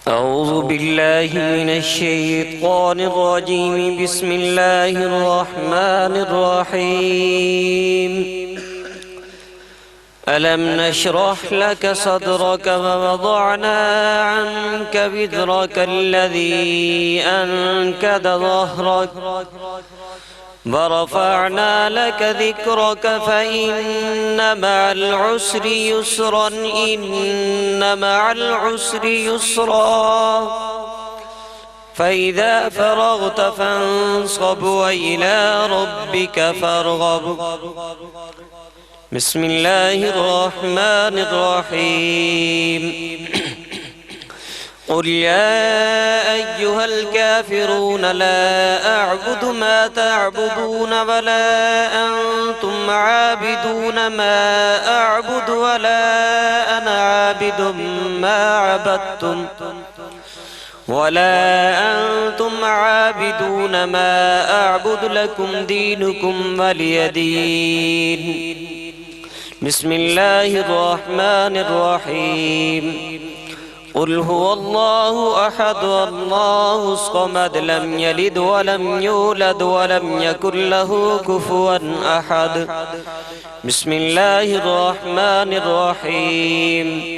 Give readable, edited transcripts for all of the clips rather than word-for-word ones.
أعوذ بالله من الشيطان الرجيم. بسم الله الرحمن الرحيم. ألم نشرح لك صدرك ووضعنا عنك وزرك الذي أنقض ظهرك ورفعنا لك ذكرك فإن مع العسر يسرا إن مع العسر يسرا فإذا فرغت فانصب وإلى ربك فارغب. بسم الله الرحمن الرحيم. قل يا أيها الكافرون لا أعبد ما تعبدون ولا أنتم عابدون ما أعبد ولا أنا عابد ما عبدتم ولا أنتم عابدون ما أعبد لكم دينكم ولي دين. بسم الله الرحمن الرحيم. قل هو الله أحد الله الصمد لم يلد ولم يولد ولم يكن له كفوا أحد. بسم الله الرحمن الرحيم.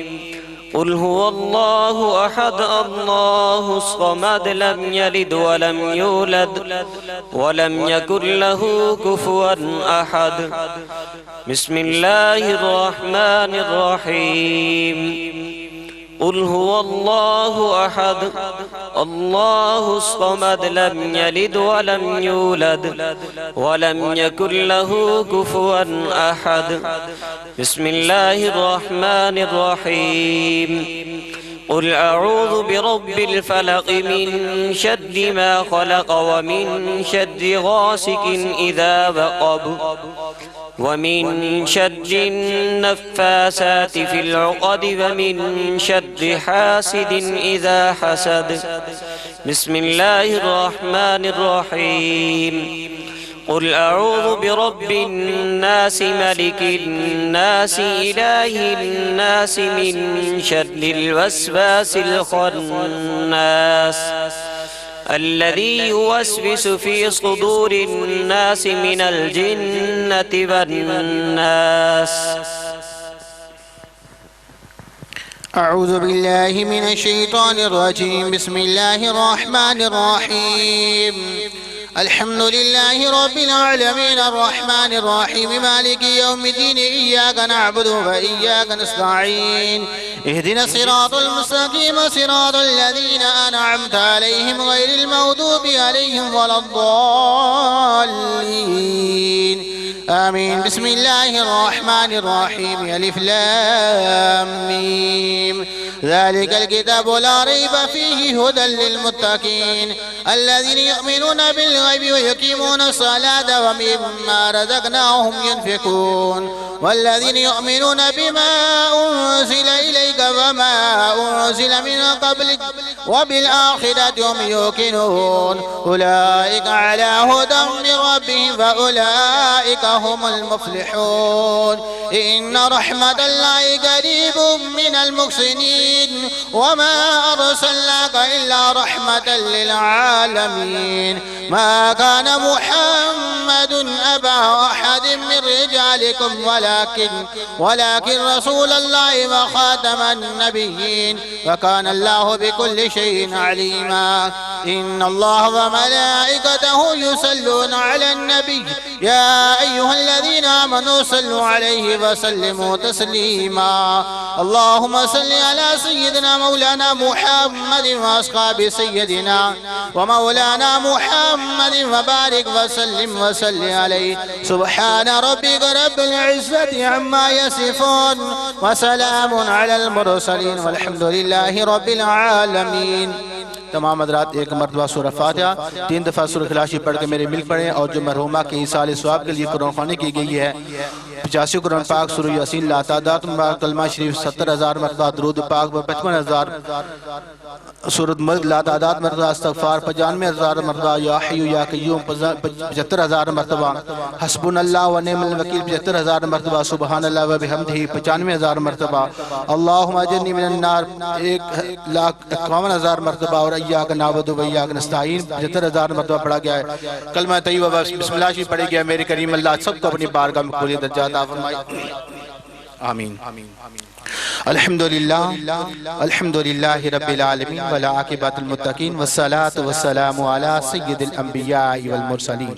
قل هو الله أحد الله الصمد لم يلد ولم يولد ولم يكن له كفوا أحد. بسم الله الرحمن الرحيم. قل هو الله أحد الله الصمد لم يلد ولم يولد ولم يكن له كفوا أحد. بسم الله الرحمن الرحيم. قل أعوذ برب الفلق من شر ما خلق ومن شر غاسق إذا وقب ومن شر النفاسات في العقد ومن شر حاسد إذا حسد. بسم الله الرحمن الرحيم. قل أعوذ برب الناس ملك الناس إله الناس من شر الوسواس الخناس الذي يوسوس في صدور الناس من الجنة والناس. أعوذ بالله من الشيطان الرجيم. بسم الله الرحمن الرحيم. الحمد لله رب العالمين الرحمن الرحيم مالك يوم الدين إياك نعبد وإياك نستعين اهدنا الصراط المستقيم صراط الذين أنعمت عليهم غير المغضوب عليهم ولا الضالين آمين. بسم الله الرحمن الرحيم. ألف لام ميم. ذلك الكتاب لا ريب فيه هدى للمتقين الذين يؤمنون بالغيب ويقيمون الصلاة ومما رزقناهم ينفقون والذين يؤمنون بما أنزل إليك وما أنزل من قبلك وبالآخرة هم يوقنون أولئك على هدى من ربهم فأولئك هم المفلحون. إن رحمة الله قريب من المحسنين وما أرسلناك إلا رحمة للعالمين. ما كان محمد أبا أحد من رجالكم ولكن رسول الله وخاتم النبيين وكان الله بكل شيء عليما. إن الله وملائكته يصلون على النبي يا أيها الذين آمنوا صلوا عليه وسلموا تسليما. اللهم صل على سيدنا مولانا محمد وأصحاب سيدنا ومولانا محمد وبارك وسلم وسل عليه. سبحان ربك رب العزة عما يصفون وسلام على المرسلين والحمد لله رب العالمين. तमाम हज़रात एक मरतबा सूरह फातिहा 3 दफ़ा सूरह इखलास पढ़ के मेरे मिल पढ़ें। और जो मरहुमा के ईसाल सवाब के लिए कुरान ख़वानी की गई है 85 कुरान पाक सूरह यासीन लातादात मुबारक कलमा शरीफ 70,000 मरतबा दरूद पाक 55,000 सूरत मुल्क लातादात मरतबा इस्तग़फ़ार 95,000 मरतबा या हय्यु या क़य्यूम 75,000 मरतबा हस्बुनल्लाह व निअमल वकील 75,000 मरतबा सुबहानल्लाह व बिहम्दिही 95,000 मरतबा अल्लाहुम्मा अजिरनी मिनन नार 1,51,000 मरतबा और इय्याका नअबुदु व इय्याका नस्तईन 75,000 मरतबा पढ़ा गया है। कलमा तय्यबा बिस्मिल्लाह भी पढ़ी गया। मेरे करीम अल्लाह सबको अपनी बारगाह में कबूलियत दर्जा अता फरमाए। आमीन। अल्हम्दुलिल्लाह अल्हम्दुलिल्लाहि रब्बिल आलमीन वल आक़िबतुल मुत्तक़ीन वस्सलातु वस्सलामु अला सय्यिदिल अंबियाइ वल मुरसलीन।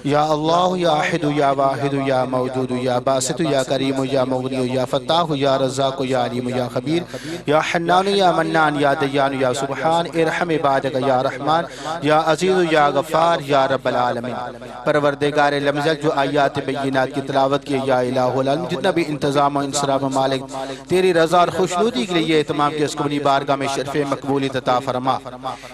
या अल्लाह या अहद या वाहिद या मौजूद या बासित या करीम या मुगनी या फत्ताह या रज़्ज़ाक़ या अलीम या खबीर या हन्नान या मन्नान या दय्यान या सुब्हान इरहम इबादक या रहमान या अज़ीज़ या गफ़्फ़ार या रब्बल आलमीन। परवरदिगार लमज़ल जो आयात बय्यिनात की तिलावत की या इलाहुल आलम जितना भी इंतज़ाम और इंसराफ मालिक तेरी रज़ा और खुशनुदी के लिए तमाम के उसको अपनी बारगाह में शर्फ़ मकबूलियत अता फरमा।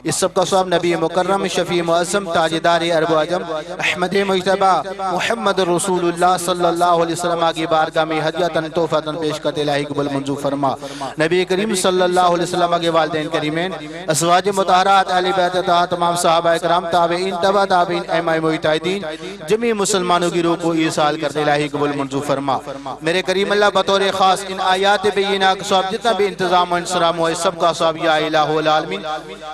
इस सब का सवाब नबी मुकर्रम शफ़ी मुअज़्ज़म ताजदार अरब अजम अहमद मुज्तबा मुहम्मद रसूलुल्लाह सल्लल्लाहु अलैहि वसल्लम की बारगाह में हदियतन तोहफ़तन पेश करते इलाही कबूल मंजूर फरमा। नबी करीम सल्लल्लाहु अलैहि वसल्लम के वालिदैन करीमैन अज़वाज मुतहहरात अहले बैत तमाम सहाबा इकराम ताबईन तबा ताबईन इमाम मुजतहिदीन जमी मुसलमानों की रूह को ईसाल करते इलाही कबूल मंजूर फरमा। मेरे करीम अल्लाह बतौर खास इन आयात बेयिना का सवाब जितना भी इंतजाम और इंसराम हो सबका सवाब या इलाहुल आलमीन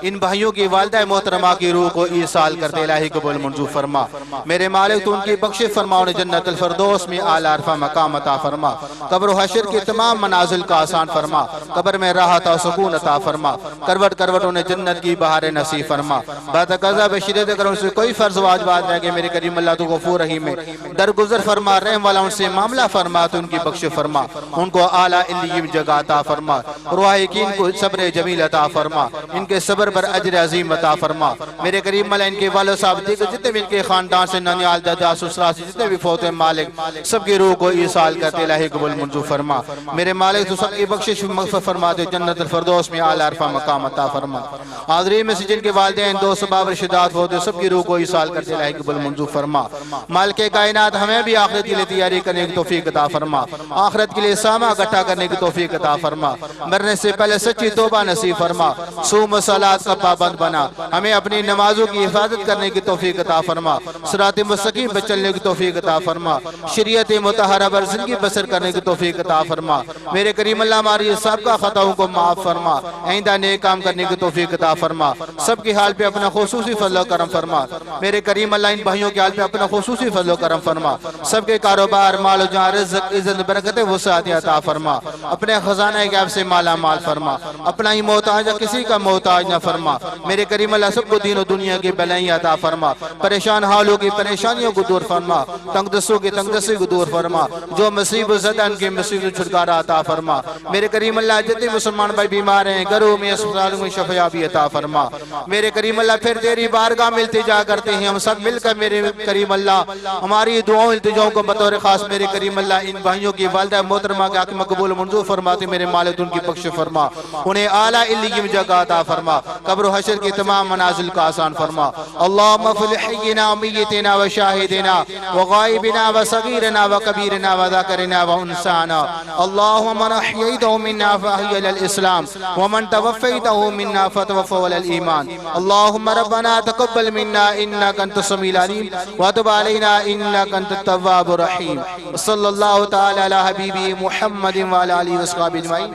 इन भाइयों की वालिदा मोहतरमा की रूह को ईसाल करते इलाही कबूल मंजूर फरमा। मेरे मालिक तो उनकी बख्शिश फरमा, उन्हें जन्नतुल फिरदौस में आला अरफा मकाम अता फरमा। कब्र व हश्र के तमाम मनाजिल का आसान फरमा, कब्र में राहत और सुकून अता फरमा। करवट करवट उन्हें जन्नत की बहार नसीब फरमा। बातक़ज़ा बशरीत कर उनसे कोई फर्ज वाजिबात रह गए मेरे करीम अल्लाह तो गफूर रहीम है दरगुजर फरमा। रहम वाला उनसे मामला फरमा तो उनकी बख्शिश फरमा, उनको आला इल्लिय्यीन जगह अता फरमा। रुहायकीन को सब्र जमील अता फरमा, इनके सब्र पर अजर अजीम अता फरमा। मेरे करीम अल्लाह इनके वालिद साहब जितने भी इनके खानदान से ननियाल दादा ससुराल से जितने भी फौत मालिक सबकी रूह को ईसाल करते इलाही कबूल मंजूर फरमा। मेरे मालिक तो सबकी बख्शिश मग़फ़िरत फरमा दे, जन्नतुल फिरदौस में आला अरफा मकाम अता फरमा। हाज़रीन में से जिनके वालिदैन दोस्त बाब रिश्तेदार होते सबकी रूह को ईसाल करते इलाही कबूल मंजूर फरमा। मालिक कायनात हमें भी आखिरत के लिए तैयारी करने की तौफीक अता फरमा, आखिरत के लिए सामा इकट्ठा करने की तौफीक अता फरमा। मरने से पहले सच्ची तौबा नसीब फरमा, सूम सलात का पाबंद बना, हमें अपनी नमाजों की हिफाजत करने की तौफीक अता फरमा। सिरात मुस्तकीम पर चलने की तौफीक अता फरमा, शरीयत मुतहरा पर जिंदगी बसर करने की तौफीक अता फरमा। मेरे करीम अल्लाह हमारी सबका खताओं को माफ फरमा, आइंदा नेक काम करने की तौफीक अता फरमा। सबके हाल पे अपना खुसूसी फज़ल व करम फरमा। मेरे करीम अल्लाह इन भाइयों के हाल पे अपना खुसूसी फज़ल व करम फरमा। सबके कारोबार माल जहाँ रिज़्क़ इज़्ज़त बरकत वसाअत अता फरमा। अपने खजाना गैब से माला माल फरमा, अपना ही मोहताज किसी का मोहताज न फरमा। मेरे करीम अल्लाह सबको दीन और दुनिया की भलाई अता फरमा। परेशान हालों की परेशानियों को दूर फरमा, तंगदस्तों की तंगदस्ती को दूर फरमा। जो मुसीबत ज़दा उनकी मुसीबत छुटकारा अता फरमा। मेरे करीम अल्लाह जितने मुसलमान भाई बीमार हैं घरों में अस्पतालों में शफायाबी अता फरमा। मेरे करीम अल्लाह फिर तेरी बारगाह में इल्तिजा करते हैं हम सब मिलकर। मेरे करीम अल्लाह हमारी दुआओं इल्तिजाओं को बतौर खास मेरे करीम अल्लाह इन भाइयों की वालिदा मोहतरमा के हक़ में कबूल मंजूर फरमाते। मेरे मालिक उनकी बख्श फरमा, उन्हें आला इल्लिय्यीन जगह अता फरमा। कब्र हश्र की तमाम मनाजिल का आसान फरमा। अल्लाहुम्मा फ़िल हय्यिना व मय्यितिना व शाहिदिना व गायबिना व सगीरना व कबीरना व ज़ाकिरिना व उनसाना। अल्लाहुम्मा मन अहयैतहु मिन्ना फ़अह्यि अलल इस्लाम व मन तवफ़्फ़ैतहु मिन्ना फ़तवफ़्फ़ अलल ईमान। अल्लाहुम्मा रब्बना तक़ब्बल मिन्ना इन्नका अंतस समीउल अलीम व तुब अलैना इन्नका अंतत तव्वाबुर रहीम। सल्लल्लाहु तआला अला हबीबी मुहम्मदिन व अला आलिहि व अस्हाबिहि अजमईन।